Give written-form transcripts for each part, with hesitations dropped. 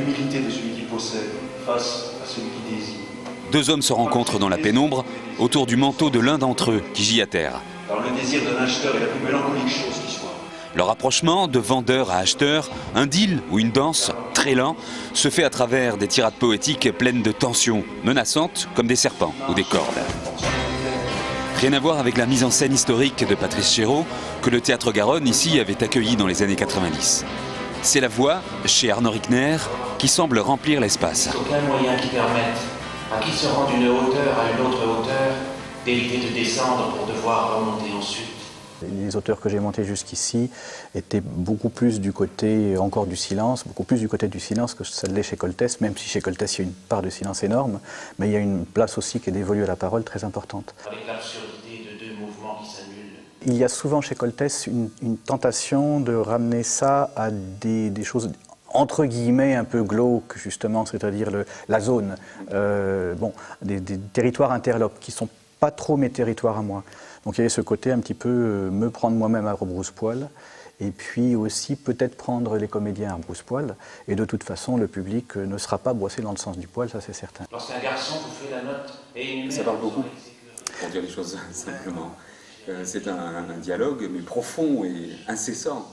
l'humilité de celui qui possède face à celui qui désire. Deux hommes se rencontrent dans la pénombre autour du manteau de l'un d'entre eux qui gît à terre. Alors le désir d'un acheteur est la plus mélancolique chose qui soit. Le rapprochement de vendeur à acheteur, un deal ou une danse très lent, se fait à travers des tirades poétiques pleines de tensions, menaçantes comme des serpents ou des cordes. Rien à voir avec la mise en scène historique de Patrice Chéreau que le Théâtre Garonne ici avait accueilli dans les années 90. C'est la voix, chez Arnaud Rickner, qui semble remplir l'espace. Aucun moyen qui permette à qui se rend d'une hauteur à une autre hauteur d'éviter de descendre pour devoir remonter ensuite. Les auteurs que j'ai montés jusqu'ici étaient beaucoup plus du côté encore du silence, beaucoup plus du côté du silence que ça l'est chez Coltès, même si chez Coltès il y a une part de silence énorme, mais il y a une place aussi qui est dévolue à la parole très importante. Avec l'absurdité de deux mouvements qui s'annulent. Il y a souvent chez Coltès une tentation de ramener ça à des choses entre guillemets un peu glauques justement, c'est-à-dire la zone, des territoires interlopes qui ne sont pas trop mes territoires à moi. Donc il y avait ce côté un petit peu me prendre moi-même à rebrousse-poil et puis aussi peut-être prendre les comédiens à rebrousse-poil. Et de toute façon, le public ne sera pas brossé dans le sens du poil, ça c'est certain. Lorsqu'un garçon vous fait la note et une ça parle beaucoup, pour dire les choses simplement. C'est un dialogue, mais profond et incessant.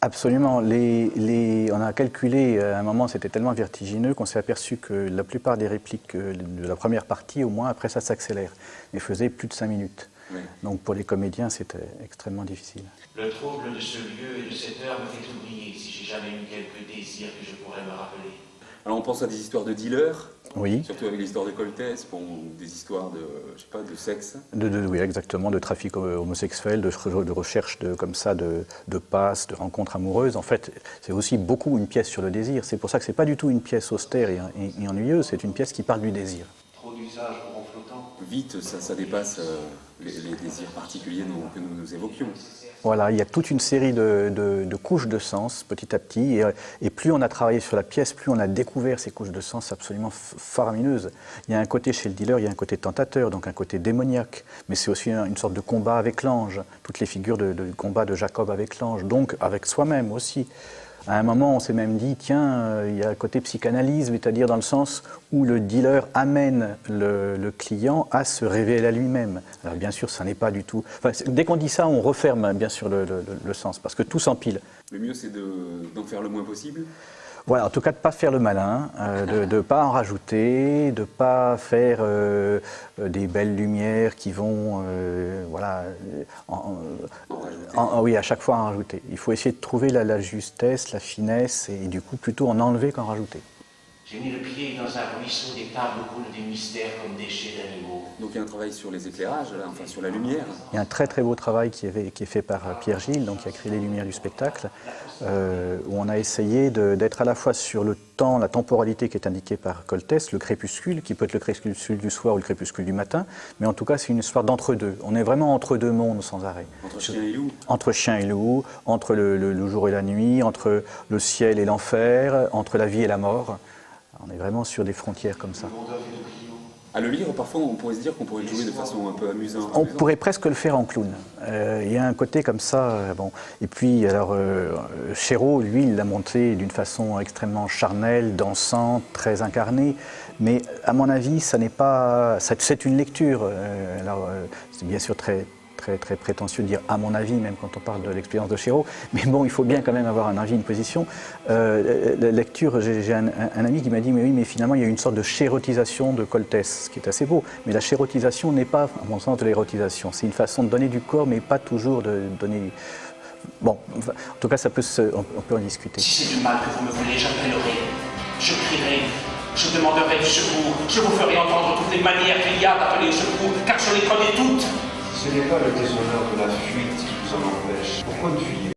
Absolument. On a calculé, à un moment c'était tellement vertigineux qu'on s'est aperçu que la plupart des répliques de la première partie, au moins après ça s'accélère, mais faisait plus de 5 minutes. Oui. Donc pour les comédiens c'était extrêmement difficile. Le trouble de ce lieu et de cette heure me fait oublier si j'ai jamais eu quelques désirs que je pourrais me rappeler. Alors on pense à des histoires de dealers, oui. Surtout avec l'histoire de Coltès, des histoires de, je sais pas, de sexe. Oui, exactement, de trafic homosexuel, de recherche comme ça, de passes, de rencontres amoureuses. En fait, c'est aussi beaucoup une pièce sur le désir. C'est pour ça que c'est pas du tout une pièce austère et ennuyeuse, c'est une pièce qui parle du désir. Trop d'usage en flottant. Vite, ça dépasse les désirs particuliers que nous évoquions. Voilà, il y a toute une série de couches de sens petit à petit et plus on a travaillé sur la pièce, plus on a découvert ces couches de sens absolument faramineuses. Il y a un côté chez le dealer, il y a un côté tentateur, donc un côté démoniaque, mais c'est aussi une sorte de combat avec l'ange, toutes les figures de combat de Jacob avec l'ange, donc avec soi-même aussi. À un moment, on s'est même dit, tiens, il y a un côté psychanalyse, c'est-à-dire dans le sens où le dealer amène le client à se révéler à lui-même. Alors bien sûr, ça n'est pas du tout... Enfin, dès qu'on dit ça, on referme bien sûr le sens, parce que tout s'empile. Le mieux, c'est d'en faire le moins possible. Voilà, en tout cas de ne pas faire le malin, de ne pas en rajouter, de ne pas faire des belles lumières qui vont, oui, à chaque fois en rajouter. Il faut essayer de trouver la justesse, la finesse, et du coup plutôt en enlever qu'en rajouter. J'ai mis le pied dans un ruisseau, des tables coulent des mystères comme des déchets d'animaux. Donc il y a un travail sur les éclairages, là, enfin sur la lumière. Il y a un très très beau travail qui est fait par Pierre Gilles, donc qui a créé les lumières du spectacle, où on a essayé d'être à la fois sur le temps, la temporalité qui est indiquée par Coltès, le crépuscule, qui peut être le crépuscule du soir ou le crépuscule du matin, mais en tout cas c'est une histoire d'entre-deux. On est vraiment entre deux mondes sans arrêt. Entre chien et loup. Entre chien et loup, entre le jour et la nuit, entre le ciel et l'enfer, entre la vie et la mort. On est vraiment sur des frontières comme ça. À le lire, parfois, on pourrait se dire qu'on pourrait le jouer de façon un peu amusante. On pourrait presque le faire en clown. Il y a un côté comme ça. Bon. Et puis, alors, Chéreau, lui, il l'a monté d'une façon extrêmement charnelle, dansante, très incarnée. Mais à mon avis, ça n'est pas. C'est une lecture. C'est bien sûr très prétentieux de dire à mon avis, même quand on parle de l'expérience de Chéreau, mais bon, il faut bien quand même avoir un avis, une position. La lecture, j'ai un ami qui m'a dit, mais oui, mais finalement, il y a une sorte de chérotisation de Coltès, ce qui est assez beau, mais la chérotisation n'est pas, à mon sens, de l'érotisation. C'est une façon de donner du corps, mais pas toujours de donner... Bon, enfin, en tout cas, on peut en discuter. Si c'est du mal que vous me voulez, j'appellerai, je crierai, je demanderai du secours, je vous ferai entendre toutes les manières qu'il y a d'appeler au secours, car je les connais toutes. Ce n'est pas le déshonneur de la fuite qui vous en empêche. Pourquoi ne fuyez ?